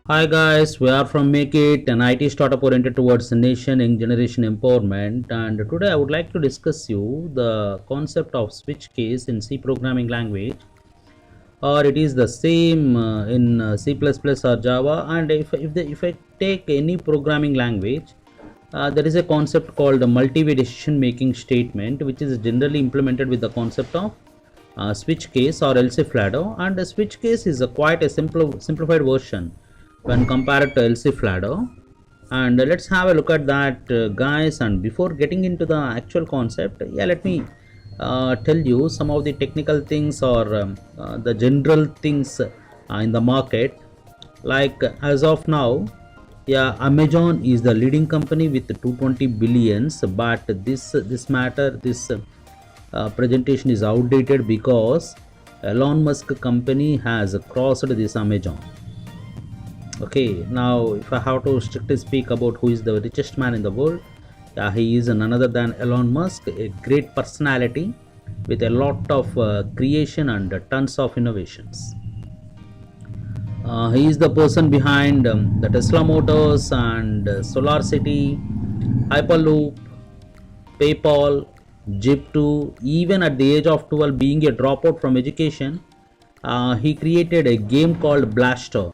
Hi guys, we are from Make It, an IT startup oriented towards nation and generation empowerment. And today I would like to discuss you the concept of switch case in C programming language, or it is the same in C++ or Java. And if I take any programming language, there is a concept called a multi-way decision making statement, which is generally implemented with the concept of switch case or else if ladder. And the switch case is a quite a simplified version when compared to else if ladder. And let's have a look at that, guys. And before getting into the actual concept, yeah, let me tell you some of the technical things or the general things in the market. Like as of now, yeah, Amazon is the leading company with 220 billions, but this presentation is outdated because Elon Musk company has crossed this Amazon. Okay, now if I have to strictly speak about who is the richest man in the world, yeah, he is none other than Elon Musk, a great personality with a lot of creation and tons of innovations. He is the person behind the Tesla Motors and Solar City, Hyperloop, PayPal, Zip2. Even at the age of 12, being a dropout from education, he created a game called Blaster,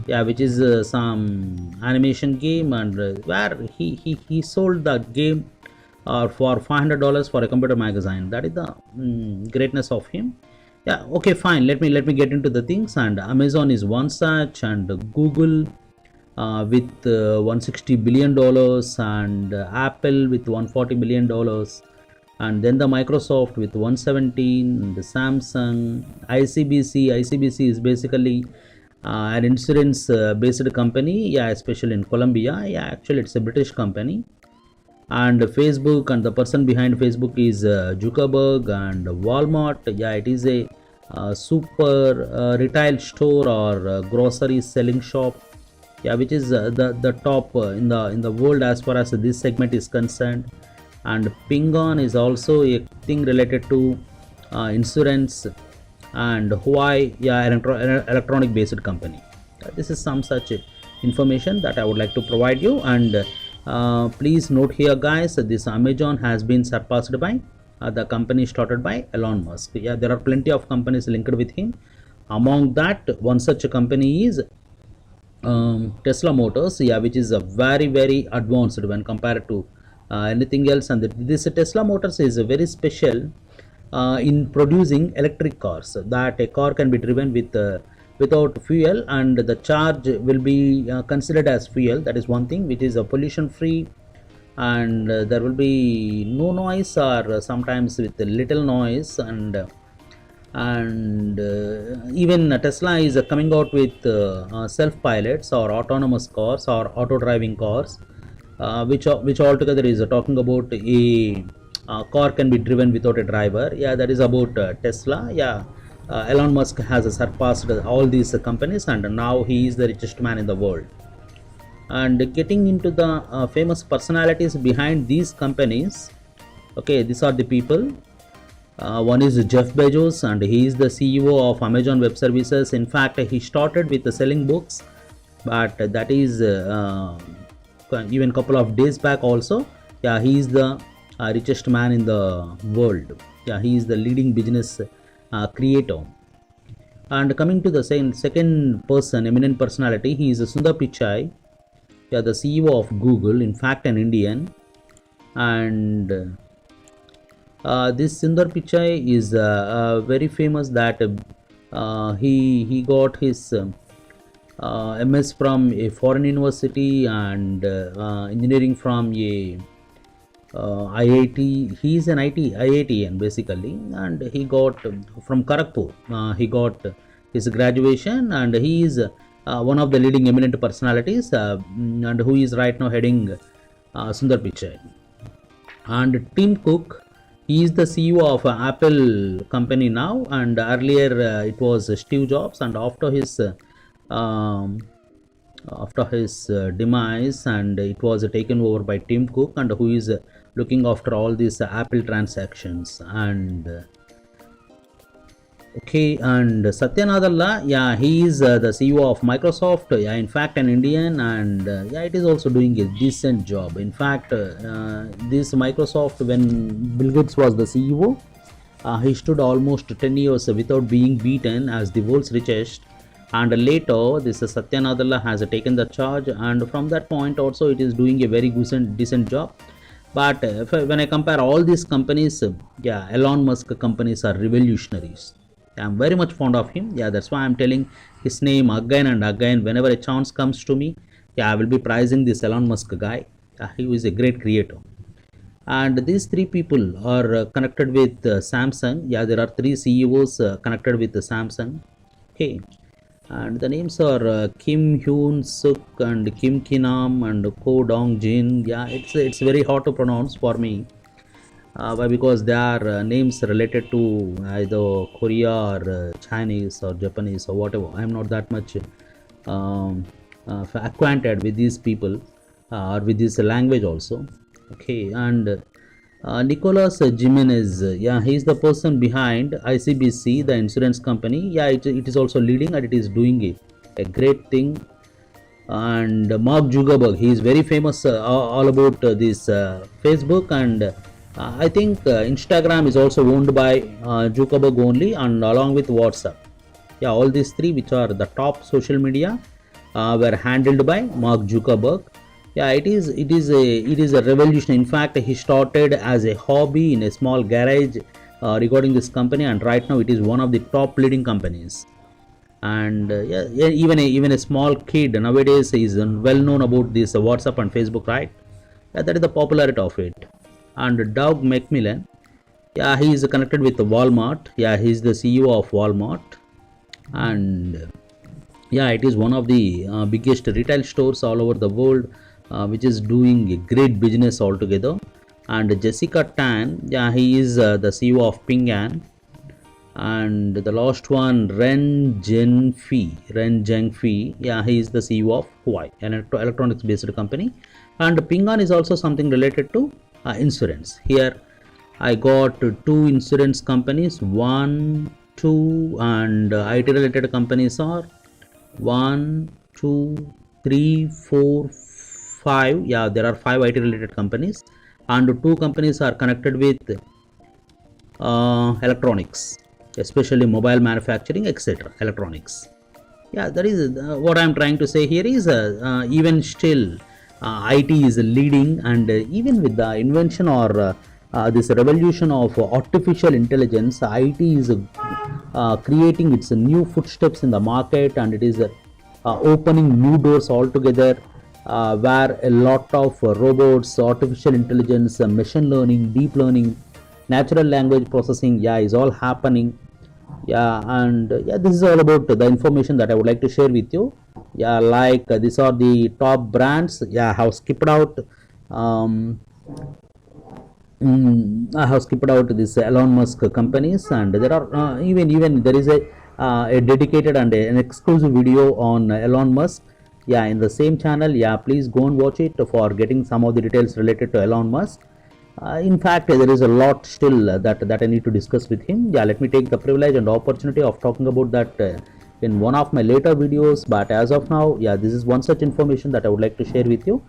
yeah, which is some animation game, and where he sold the game for $500 for a computer magazine. That is the greatness of him. Yeah, okay, fine, let me get into the things. And Amazon is one such, and Google with $160 billion, and Apple with $140 million, and then the Microsoft with 117, and the Samsung, ICBC is basically an insurance based company, yeah, especially in Colombia. Yeah, actually it's a British company. And Facebook, and the person behind Facebook is Zuckerberg. And Walmart, yeah, it is a super retail store or grocery selling shop, yeah, which is the top in the world as far as this segment is concerned. And Pingon is also a thing related to insurance. And Huawei, yeah, electronic based company. This is some such information that I would like to provide you. And please note here, guys, this Amazon has been surpassed by the company started by Elon Musk. Yeah, there are plenty of companies linked with him. Among that, one such company is Tesla Motors, yeah, which is a very advanced when compared to anything else. And this Tesla Motors is very special in producing electric cars. That a car can be driven with without fuel, and the charge will be considered as fuel. That is one thing which is a pollution free, and there will be no noise, or sometimes with little noise. And even Tesla is coming out with self pilots or autonomous cars or auto driving cars, which altogether is talking about a car can be driven without a driver. Yeah, that is about Tesla. Yeah, Elon Musk has surpassed all these companies, and now he is the richest man in the world. And getting into the famous personalities behind these companies, okay, these are the people. One is Jeff Bezos, and he is the CEO of Amazon Web Services. In fact, he started with the selling books, but that is even couple of days back also. Yeah, he is the richest man in the world. Yeah, he is the leading business creator. And coming to the same second person, eminent personality, he is Sundar Pichai. Yeah, the CEO of Google. In fact, an Indian. And this Sundar Pichai is very famous that he got his MS from a foreign university, and engineering from a IIT. He is an IITian basically, and he got from Kharagpur. He got his graduation, and he is one of the leading eminent personalities, and who is right now heading Sundar Pichai. And Tim Cook, he is the CEO of Apple company now, and earlier it was Steve Jobs. And um, after his demise, and it was taken over by Tim Cook, and who is looking after all these Apple transactions. And Okay, and Satya Nadella, yeah, he is the CEO of Microsoft. Yeah, in fact, an Indian, and yeah, it is also doing a decent job. In fact, this Microsoft, when Bill Gates was the CEO, he stood almost 10 years without being beaten as the world's richest. And later, this Satya Nadella has taken the charge, and from that point also, it is doing a very decent job. But when I compare all these companies, yeah, Elon Musk companies are revolutionaries. I'm very much fond of him. Yeah, that's why I'm telling his name again and again. Whenever a chance comes to me, yeah, I will be praising this Elon Musk guy. He is a great creator. And these three people are connected with Samsung. Yeah, there are three CEOs connected with Samsung. Okay, and the names are Kim Hyun Suk and Kim Kinam and Ko Dong Jin. Yeah, it's very hard to pronounce for me. Why? Because they are names related to either Korea or Chinese or Japanese or whatever. I'm not that much acquainted with these people or with this language also. Okay, and Nicolas Jimenez, yeah, he's the person behind ICBC, the insurance company. Yeah, it is also leading and it is doing a great thing. And Mark Zuckerberg, he is very famous all about this Facebook, and I think Instagram is also owned by Zuckerberg only, and along with WhatsApp. Yeah, all these three, which are the top social media, were handled by Mark Zuckerberg. Yeah, it is a revolution. In fact, he started as a hobby in a small garage regarding this company, and right now it is one of the top leading companies. And yeah, even a small kid nowadays is well known about this WhatsApp and Facebook, right? Yeah, that is the popularity of it. And Doug McMillan, yeah, he is connected with Walmart. Yeah, he is the CEO of Walmart. And yeah, it is one of the biggest retail stores all over the world, which is doing a great business altogether. And Jessica Tan, yeah, he is the CEO of Ping An. And the last one, Ren Zhengfei, yeah, he is the CEO of Huawei, an electronics based company. And Ping An is also something related to insurance. Here I got two insurance companies, one, two, and IT related companies are one, two, three, four, five. Yeah, there are five IT related companies, and two companies are connected with electronics, especially mobile manufacturing, etc. Electronics. Yeah, that is what I'm trying to say here is even still IT is leading, and even with the invention or this revolution of artificial intelligence, IT is creating its new footsteps in the market, and it is opening new doors altogether, where a lot of robots, artificial intelligence, machine learning, deep learning, natural language processing, yeah, is all happening. Yeah, and yeah, this is all about the information that I would like to share with you. Yeah, like these are the top brands. Yeah, I have skipped out I have skipped out this Elon Musk companies, and there are even there is a dedicated and an exclusive video on Elon Musk. Yeah, in the same channel. Yeah, please go and watch it for getting some of the details related to Elon Musk. In fact, there is a lot still that I need to discuss with him. Yeah, let me take the privilege and opportunity of talking about that in one of my later videos. But as of now, yeah, this is one such information that I would like to share with you.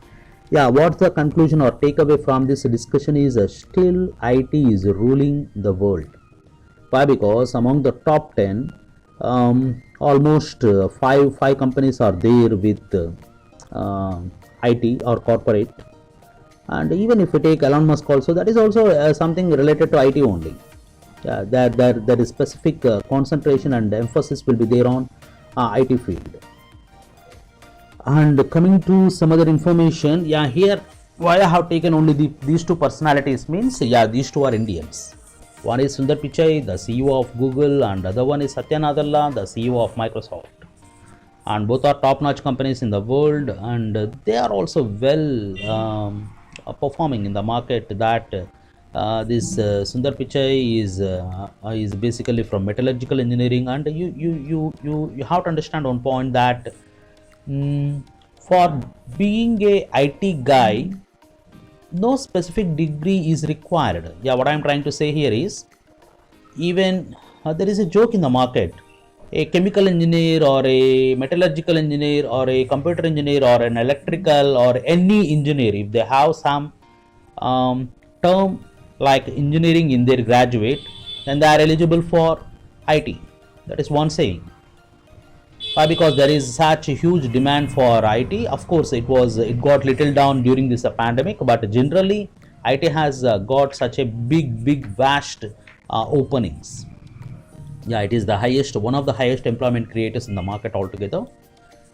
Yeah, what's the conclusion or takeaway from this discussion is still IT is ruling the world. Why? Because among the top 10, almost five companies are there with IT or corporate. And even if we take Elon Musk also, that is also something related to IT only. Yeah, there is specific concentration and emphasis will be there on IT field. And coming to some other information, yeah, here why I have taken only these two personalities means, yeah, these two are Indians. One is Sundar Pichai, the CEO of Google, and the other one is Satya Nadella, the CEO of Microsoft. And both are top-notch companies in the world, and they are also well performing in the market. That this Sundar Pichai is basically from metallurgical engineering, and you have to understand one point that for being a IT guy, no specific degree is required. Yeah, what I'm trying to say here is even there is a joke in the market. A chemical engineer or a metallurgical engineer or a computer engineer or an electrical or any engineer, if they have some term like engineering in their graduate, then they are eligible for IT. That is one saying. Why? Because there is such a huge demand for IT. Of course, it got little down during this pandemic, but generally IT has got such a big vast openings. Yeah, it is the highest, one of the highest employment creators in the market altogether.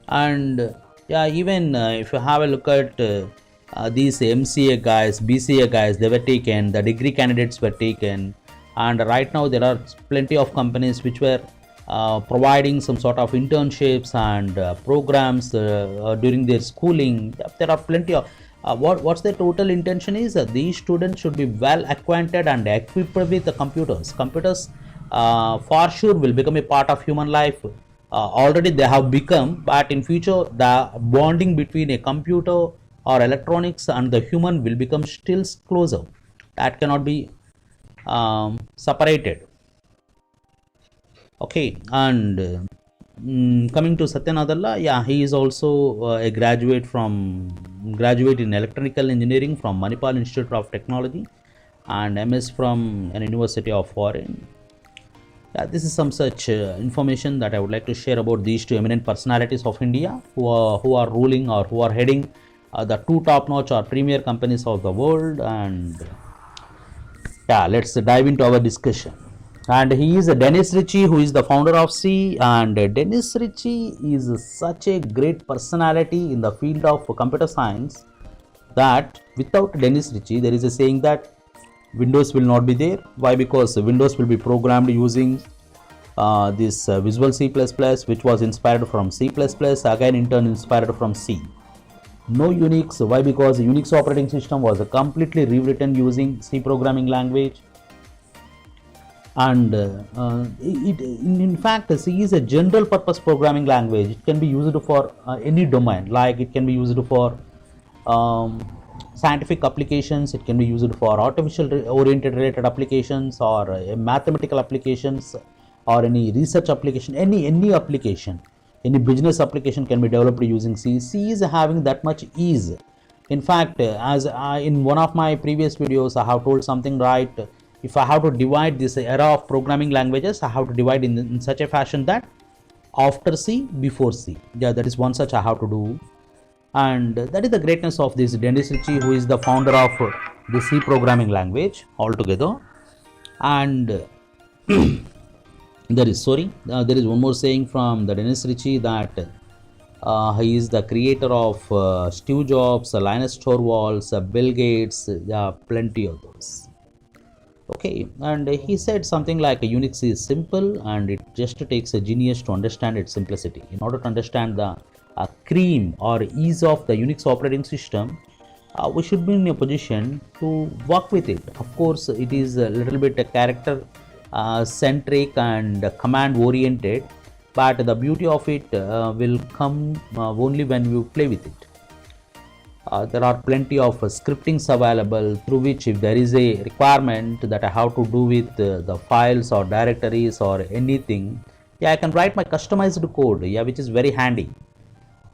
And yeah, even if you have a look at these MCA guys, BCA guys, they were taken, the degree candidates were taken, and right now there are plenty of companies which were providing some sort of internships and programs during their schooling. There are plenty of what's the total intention is these students should be well acquainted and equipped with the computers for sure will become a part of human life. Already they have become, but in future the bonding between a computer or electronics and the human will become still closer. That cannot be separated. Okay, and coming to Satya Nadella, yeah, he is also a graduate in electrical engineering from Manipal Institute of Technology and MS from an University of Foreign. Yeah, this is some such information that I would like to share about these two eminent personalities of India who are ruling or who are heading the two top-notch or premier companies of the world. And yeah, let's dive into our discussion. And he is Dennis Ritchie, who is the founder of C. And Dennis Ritchie is such a great personality in the field of computer science that without Dennis Ritchie, there is a saying that Windows will not be there. Why? Because Windows will be programmed using this Visual C++, which was inspired from C++, again in turn inspired from C. No Unix. Why? Because the Unix operating system was completely rewritten using C programming language. And in fact, C is a general purpose programming language. It can be used for any domain, like it can be used for scientific applications, it can be used for artificial oriented related applications, or mathematical applications, or any research application, any application, any business application can be developed using C. C is having that much ease. In fact, as in one of my previous videos I have told something, right? If I have to divide this era of programming languages, I have to divide in such a fashion that after C, before C. Yeah, that is one such I have to do. And that is the greatness of this Dennis Ritchie, who is the founder of the C programming language altogether. And there is one more saying from the Dennis Ritchie that he is the creator of Steve Jobs, Linus Torvalds, Bill Gates, plenty of those. Okay, and he said something like Unix is simple and it just takes a genius to understand its simplicity. In order to understand the cream or ease of the Unix operating system, we should be in a position to work with it. Of course, it is a little bit character centric and command oriented, but the beauty of it will come only when you play with it. There are plenty of scriptings available through which, if there is a requirement that I have to do with the files or directories or anything, I can write my customized code, which is very handy.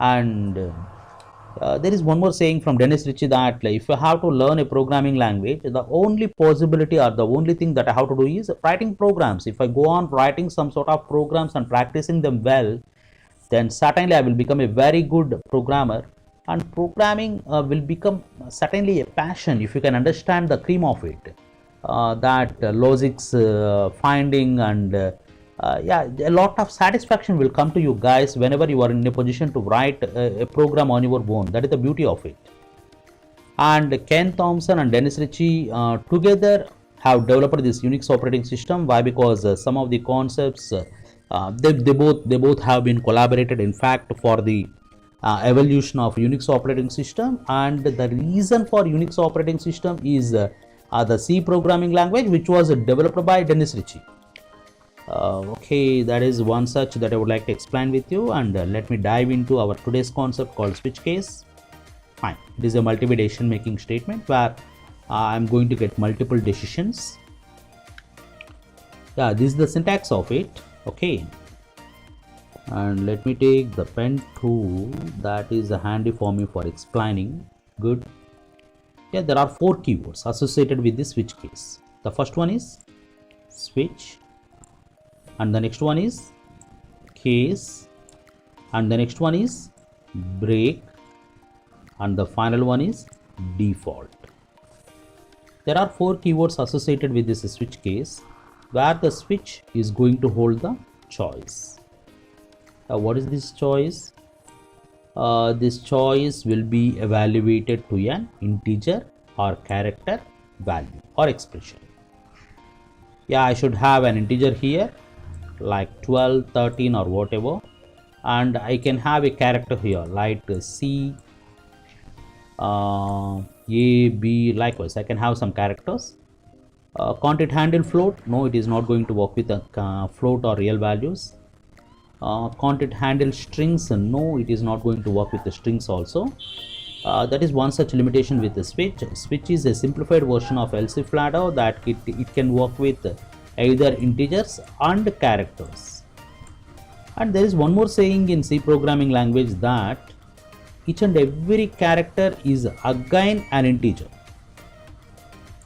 And there is one more saying from Dennis Ritchie that if you have to learn a programming language, the only possibility or the only thing that I have to do is writing programs. If I go on writing some sort of programs and practicing them well, then certainly I will become a very good programmer. And programming will become certainly a passion if you can understand the cream of it, that logics finding, and a lot of satisfaction will come to you guys whenever you are in a position to write a program on your own. That is the beauty of it. And Ken Thompson and Dennis Ritchie together have developed this Unix operating system. Why? Because some of the concepts they both have been collaborated, in fact, for the evolution of Unix operating system. And the reason for Unix operating system is the C programming language, which was developed by Dennis Ritchie. Okay, that is one such that I would like to explain with you. And let me dive into our today's concept called switch case. Fine, it is a multi-way decision making statement where I am going to get multiple decisions. Yeah, this is the syntax of it. Okay, and let me take the pen tool, that is handy for me for explaining. Good. Yeah, there are 4 keywords associated with the switch case. The first one is switch, and the next one is case, and the next one is break, and the final one is default. There are 4 keywords associated with this switch case, where the switch is going to hold the choice. Now, what is this choice? This choice will be evaluated to an integer or character value or expression. Yeah, I should have an integer here like 12, 13 or whatever, and I can have a character here like C, A, B. Likewise, I can have some characters. Can't it handle float? No, it is not going to work with float or real values. Can't it handle strings? No, it is not going to work with the strings also. That is one such limitation with the switch. Switch is a simplified version of else if ladder, that it can work with either integers and characters. And there is one more saying in C programming language, that each and every character is again an integer.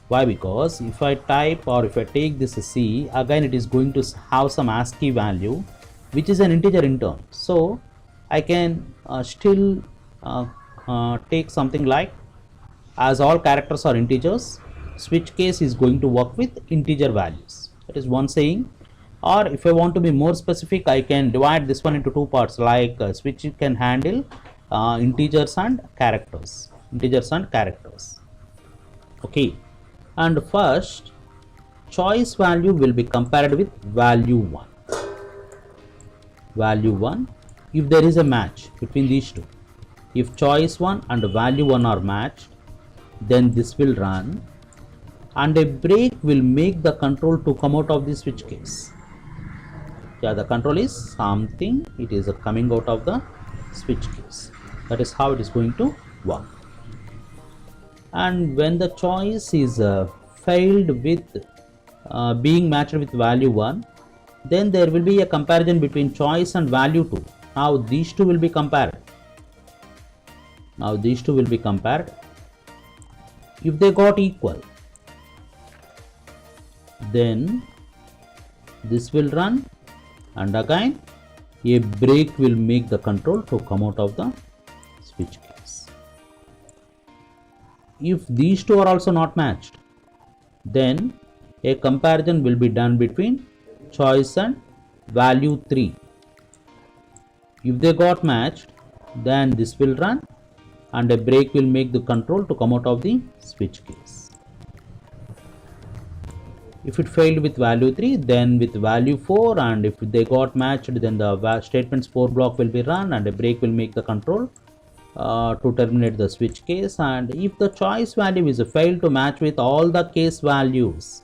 Why? Because if I type or if I take this C, again it is going to have some ASCII value, which is an integer in turn. So I can still take something like, as all characters are integers, switch case is going to work with integer values. That is one saying. Or if I want to be more specific, I can divide this one into 2 parts, like switch can handle integers and characters. Okay. And first, choice value will be compared with value 1. If there is a match between these two, if choice 1 and value 1 are matched, then this will run, and a break will make the control to come out of the switch case. Yeah, the control is something, it is coming out of the switch case. That is how it is going to work. And when the choice is failed with being matched with value 1, then there will be a comparison between choice and value 2. Now these two will be compared. If they got equal, then this will run, and again a break will make the control to come out of the switch case. If these two are also not matched, then a comparison will be done between choice and value 3. If they got matched, then this will run, and a break will make the control to come out of the switch case. If it failed with value 3, then with value 4, and if they got matched, then the statements 4 block will be run, and a break will make the control to terminate the switch case. And if the choice value is failed to match with all the case values,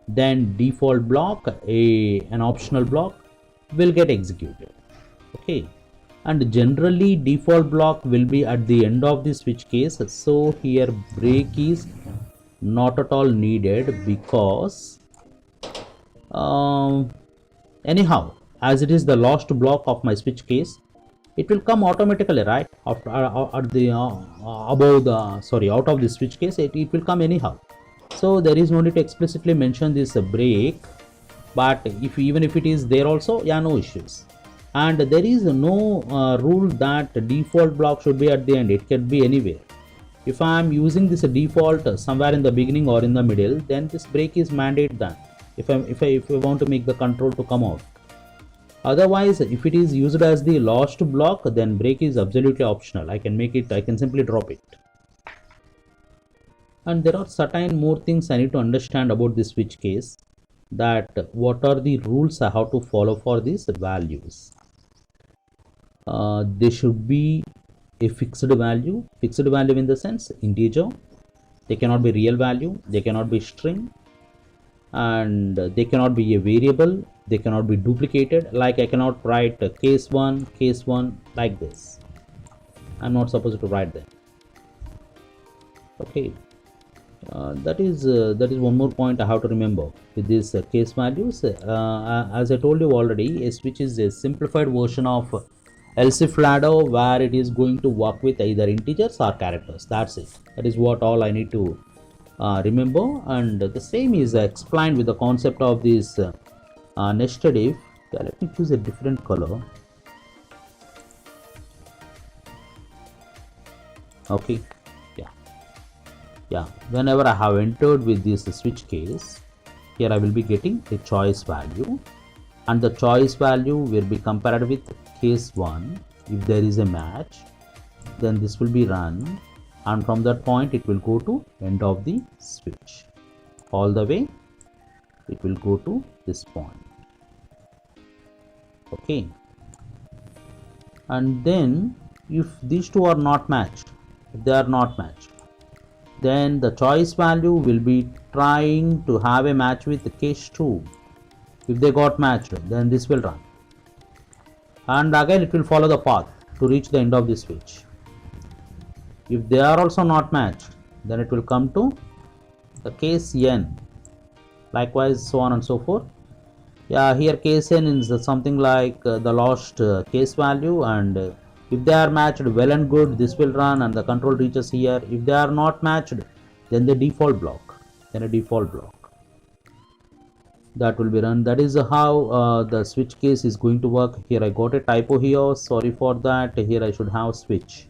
then default block, an optional block, will get executed. Okay, and generally default block will be at the end of the switch case, so here break is not at all needed, because anyhow, as it is the last block of my switch case, it will come automatically, right? After out of the switch case, it will come anyhow. So there is no need to explicitly mention this break, but even if it is there also, yeah, no issues. And there is no rule that default block should be at the end. It can be anywhere. If I am using this default somewhere in the beginning or in the middle, then this break is mandate done. If I want to make the control to come out. Otherwise, if it is used as the last block, then break is absolutely optional. I can simply drop it. And there are certain more things I need to understand about this switch case, that what are the rules I have to follow for these values. They should be a fixed value in the sense integer. They cannot be real value, they cannot be string, and they cannot be a variable, they cannot be duplicated. Like I cannot write case 1 like this. I'm not supposed to write them. Okay, That is one more point I have to remember with these case values. As I told you already, a switch is a simplified version of else if ladder where it is going to work with either integers or characters. That's it. That is what all I need to remember. And the same is explained with the concept of this nested if. Yeah, let me choose a different color. Okay. Yeah, whenever I have entered with this switch case, here I will be getting a choice value, and the choice value will be compared with case 1. If there is a match, then this will be run, and from that point it will go to end of the switch. All the way it will go to this point. Okay, and then if these two are not matched, if they are not matched, then the choice value will be trying to have a match with case 2. If they got matched, then this will run, and again it will follow the path to reach the end of the switch. If they are also not matched, then it will come to the case n, likewise so on and so forth. Yeah, here case n is something like the lost case value, and if they are matched, well and good, this will run and the control reaches here. If they are not matched, then the default block, then a default block that will be run. That is how the switch case is going to work. Here I got a typo here, sorry for that. Here I should have switch.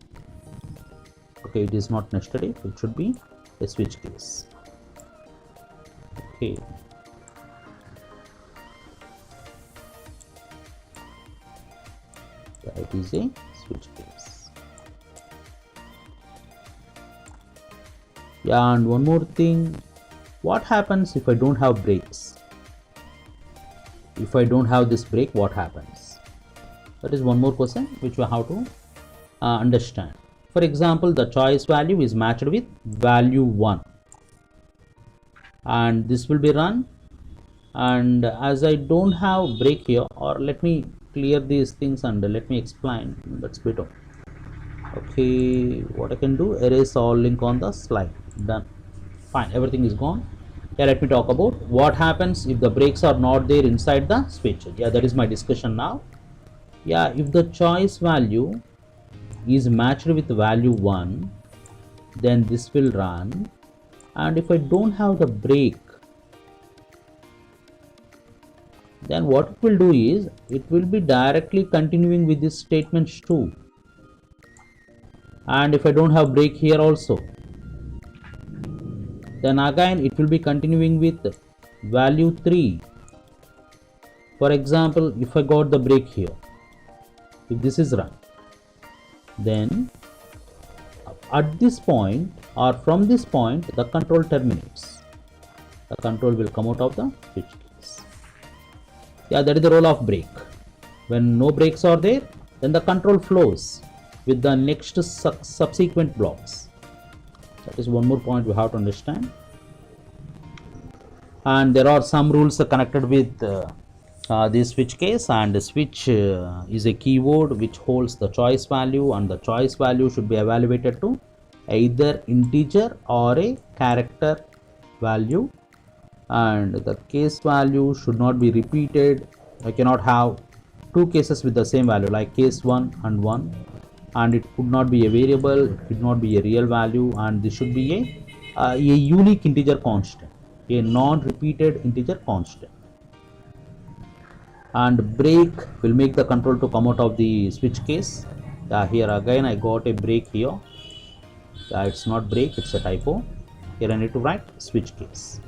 Okay, it is not nested if, it should be a switch case. Okay, it is a switch case. Yeah, and one more thing, what happens if I don't have breaks? If I don't have this break, what happens? That is one more question which we have to understand. For example, the choice value is matched with value 1, and this will be run, and as I don't have break here, or let me clear these things and let me explain, that's better. Okay, what I can do, erase all link on the slide. Done. Fine, everything is gone. Yeah, let me talk about what happens if the brakes are not there inside the switch. Yeah, that is my discussion now. Yeah, if the choice value is matched with value 1, then this will run, and if I don't have the brake, then what it will do is it will be directly continuing with this statements 2, and if I don't have brake here also, then again it will be continuing with value 3. For example, if I got the brake here, if this is run, then at this point or from this point the control terminates. The control will come out of the switch case. Yeah, that is the role of brake. When no brakes are there, then the control flows with the next subsequent blocks. That is one more point we have to understand. And there are some rules connected with this switch case, and the switch is a keyword which holds the choice value, and the choice value should be evaluated to either integer or a character value, and the case value should not be repeated. I cannot have two cases with the same value, like case 1 and 1, and it could not be a variable, it could not be a real value, and this should be a unique integer constant, a non-repeated integer constant. And break will make the control to come out of the switch case. Here again I got a break here. It's not break, it's a typo. Here I need to write switch case.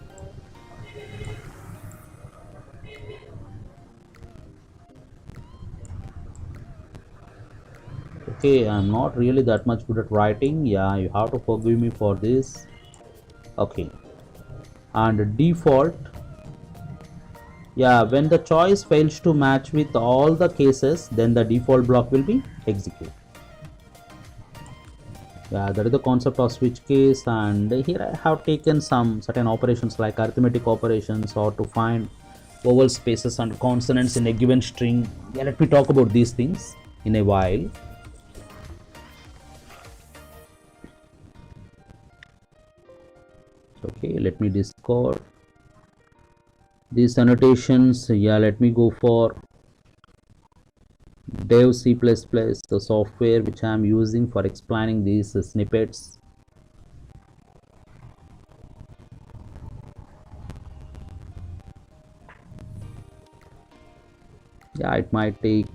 Okay, I'm not really that much good at writing. Yeah, you have to forgive me for this. Okay, and default. Yeah, when the choice fails to match with all the cases, then the default block will be executed. Yeah, that is the concept of switch case, and here I have taken some certain operations like arithmetic operations, or to find vowel spaces and consonants in a given string. Yeah, let me talk about these things in a while. Okay, let me discard these annotations. Yeah, let me go for Dev C++, the software which I am using for explaining these snippets. Yeah, it might take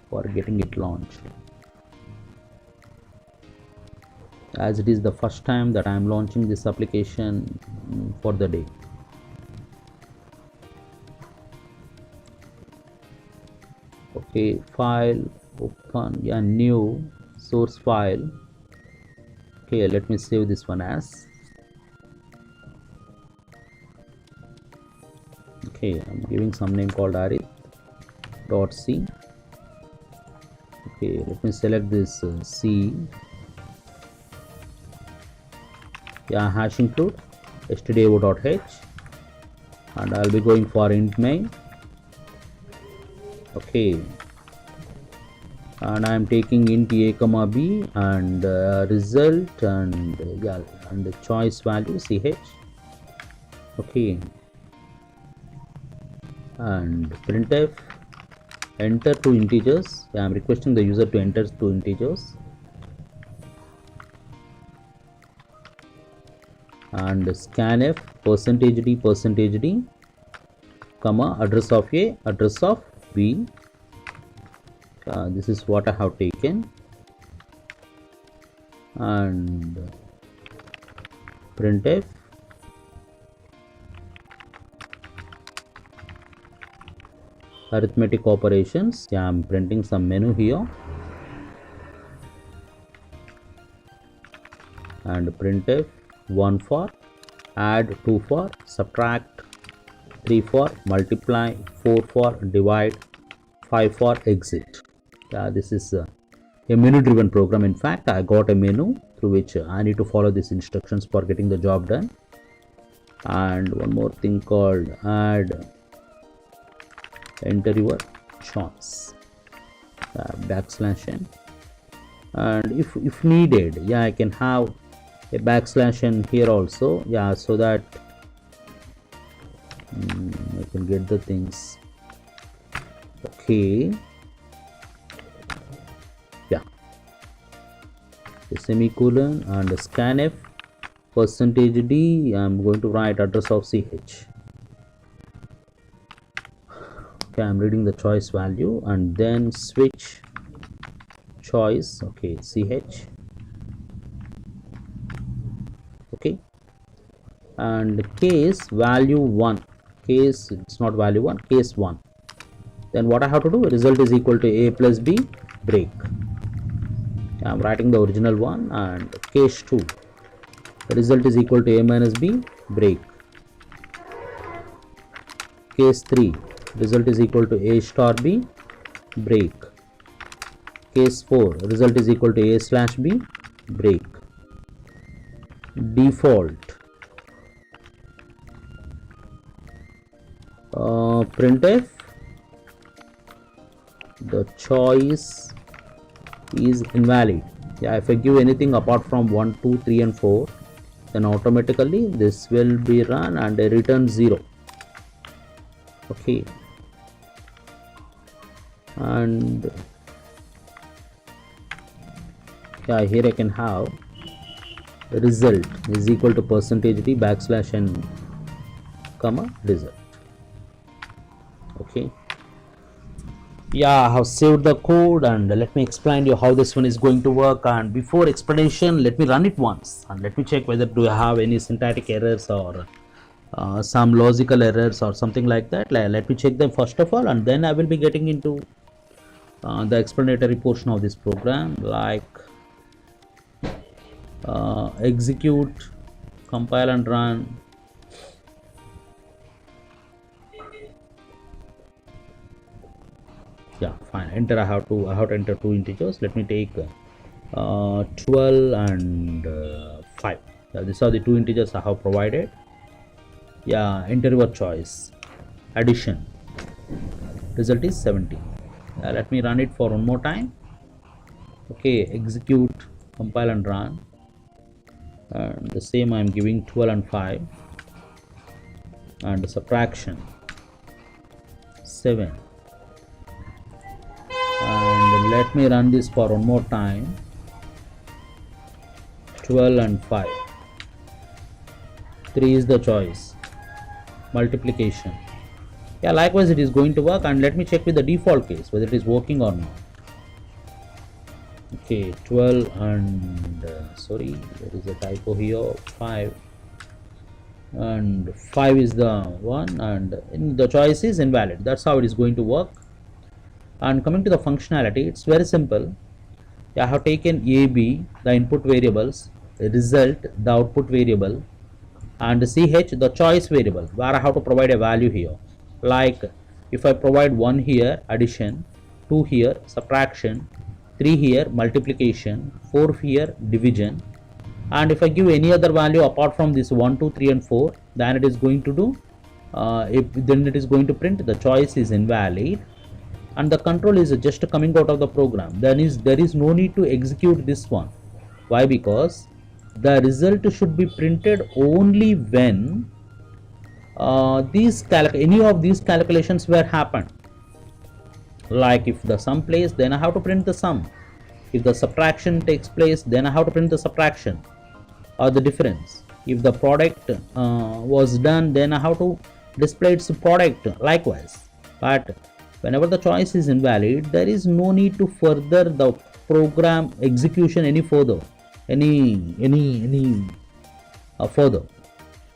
for getting it launched, as it is the first time that I am launching this application for the day. Okay, file, open, yeah, new source file. Okay, let me save this one as. Okay, I'm giving some name called arith.c. Okay, let me select this C. Yeah, hash include stdio.h, and I'll be going for int main. Okay, and I'm taking int a comma b and result and yeah, and the choice value ch. Okay, and printf enter two integers. Yeah, I'm requesting the user to enter two integers, and scanf %d comma address of a, address of b. This is what I have taken, and printf arithmetic operations. Yeah, I'm printing some menu here, and printf 1 for add, 2 for subtract, 3 for multiply, 4 for divide, 5 for exit. Yeah, this is a menu driven program. In fact, I got a menu through which I need to follow these instructions for getting the job done. And one more thing called add, enter your choice, \n, and if needed, yeah, I can have a \n here also, yeah, so that I can get the things. Okay, yeah, the semicolon and the scanf %d. I'm going to write address of ch. Okay, I'm reading the choice value, and then switch choice. Okay, ch. Okay, and case value 1, case, it's not value 1, case 1. Then what I have to do, result is equal to a plus b break. I'm writing the original one. And case 2, the result is equal to a minus b break. Case 3, result is equal to a star b break. Case 4, result is equal to a slash b break. Default printf, the choice is invalid. Yeah, if I give anything apart from 1, 2, 3 and 4, then automatically this will be run and return 0. Okay, and yeah, here I can have result is equal to %d \n comma result. Okay, yeah, I have saved the code, and let me explain you how this one is going to work. And before explanation, let me run it once and let me check whether do I have any syntactic errors or some logical errors or something like that. Let me check them first of all, and then I will be getting into the explanatory portion of this program, like execute, compile and run. Yeah, fine, enter. I have to enter two integers. Let me take 12 and 5. These are the two integers I have provided. Yeah, enter your choice. Addition, result is 70. Let me run it for one more time. Okay, execute, compile and run. and the same I am giving 12 and 5, and subtraction 7, and let me run this for one more time. 12 and 5, 3 is the choice, multiplication. Yeah, likewise it is going to work, and let me check with the default case whether it is working or not. Okay, 12 and sorry, there is a typo here, 5, and 5 is the one, and the choice is invalid. That's how it is going to work. And coming to the functionality, it's very simple. I have taken a, b, the input variables, the result, the output variable, and ch, the choice variable, where I have to provide a value here. Like if I provide 1 here, addition, 2 here, subtraction, 3 here, multiplication, 4 here, division, and if I give any other value apart from this 1, 2, 3 and 4, then it is going to do, then it is going to print the choice is invalid, and the control is just coming out of the program. Then there is no need to execute this one. Why? Because the result should be printed only when any of these calculations were happened. Like if the sum plays, then I have to print the sum. If the subtraction takes place, then I have to print the subtraction or the difference. If the product was done, then I have to display its product likewise. But whenever the choice is invalid, there is no need to further the program execution any further, further.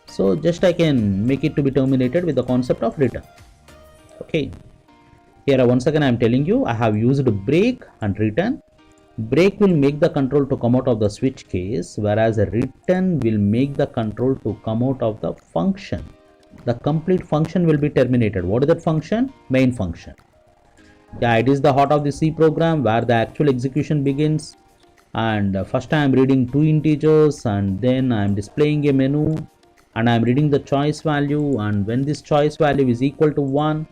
So just I can make it to be terminated with the concept of return. Okay, here once again I am telling you I have used break and return. Break will make the control to come out of the switch case, whereas a return will make the control to come out of the function. The complete function will be terminated. What is that function? Main function. Yeah, it is the heart of the C program where the actual execution begins. And first I am reading 2 integers, and then I am displaying a menu, and I am reading the choice value, and when this choice value is equal to 1,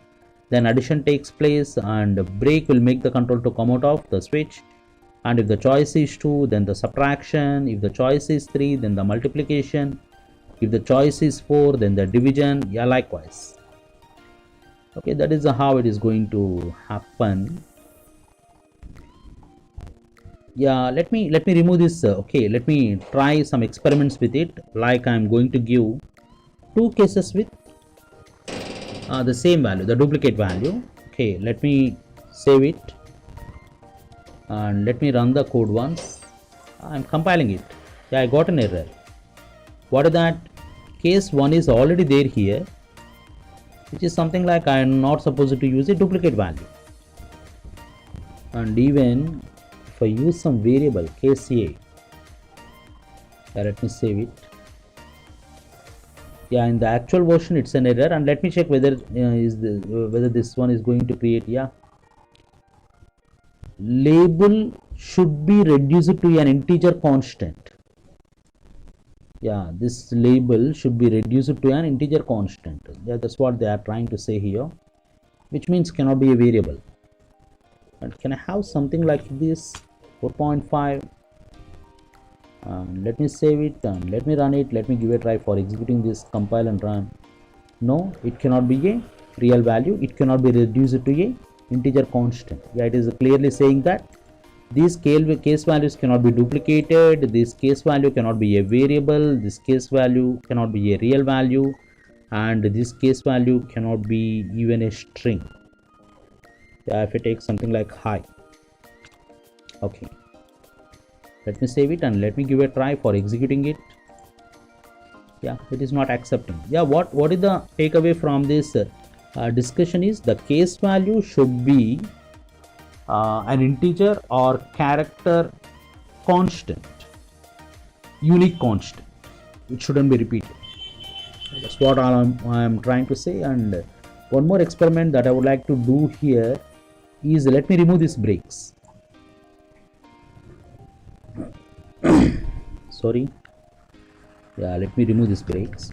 then addition takes place, and break will make the control to come out of the switch. And if the choice is 2, then the subtraction. If the choice is 3, then the multiplication. If the choice is 4, then the division. Yeah, likewise. Okay, that is how it is going to happen. Yeah, let me remove this. Okay, let me try some experiments with it. Like I am going to give 2 cases with the same value, the duplicate value. Okay, let me save it and let me run the code once. I am compiling it. Yeah, I got an error. What is that? Case 1 is already there here, which is something like I am not supposed to use a duplicate value. And even if I use some variable case A, let me save it. Yeah, in the actual version it's an error, and let me check whether whether this one is going to create. Yeah, label should be reduced to an integer constant. Yeah, this label should be reduced to an integer constant. Yeah, that's what they are trying to say here, which means cannot be a variable. And can I have something like this? 4.5. Let me save it and let me run it. Let me give a try for executing this, compile and run. No, it cannot be a real value. It cannot be reduced to a integer constant. Yeah, it is clearly saying that these case values cannot be duplicated. This case value cannot be a variable. This case value cannot be a real value, and this case value cannot be even a string. Yeah, if I take something like hi. Okay, let me save it and let me give a try for executing it. Yeah, it is not accepting. Yeah, what is the takeaway from this discussion is the case value should be an integer or character constant, unique constant. It shouldn't be repeated. That's what I am trying to say. And one more experiment that I would like to do here is, let me remove these breaks. Sorry. Yeah, let me remove these breaks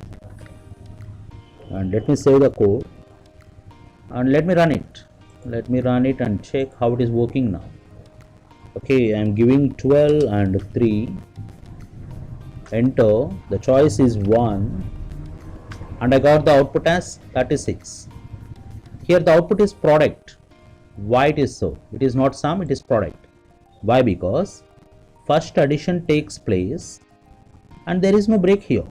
and let me save the code and let me run it. Let me run it and check how it is working now. Okay, I am giving 12 and 3. enter, the choice is 1 and I got the output as 36. Here the output is product. Why it is so? It is not sum, it is product. Why? Because first addition takes place and there is no break here,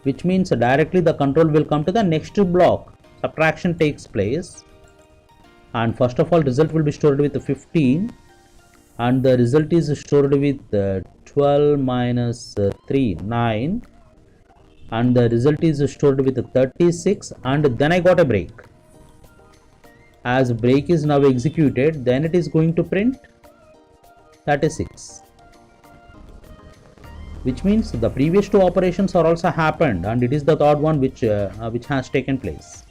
which means directly the control will come to the next block. Subtraction takes place and first of all result will be stored with 15 and the result is stored with 12 minus 3, 9, and the result is stored with 36 and then I got a break. As break is now executed, then it is going to print 36, which means the previous two operations are also happened and it is the third one which has taken place.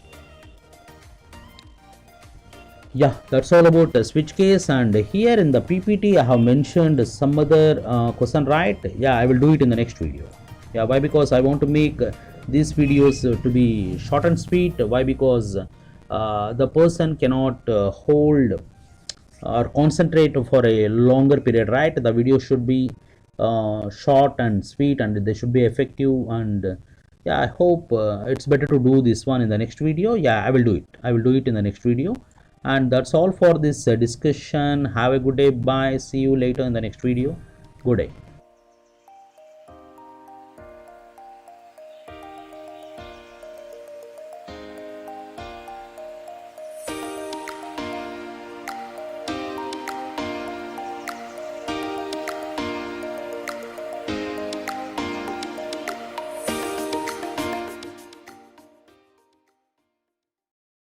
Yeah, that's all about the switch case. And here in the PPT I have mentioned some other question, right? Yeah, I will do it in the next video. Yeah, why? Because I want to make these videos to be short and sweet. Why? Because the person cannot hold or concentrate for a longer period, right? The video should be short and sweet and they should be effective. And yeah, I hope it's better to do this one in the next video. Yeah, I will do it in the next video. And that's all for this discussion. Have a good day. Bye. See you later in the next video. Good day.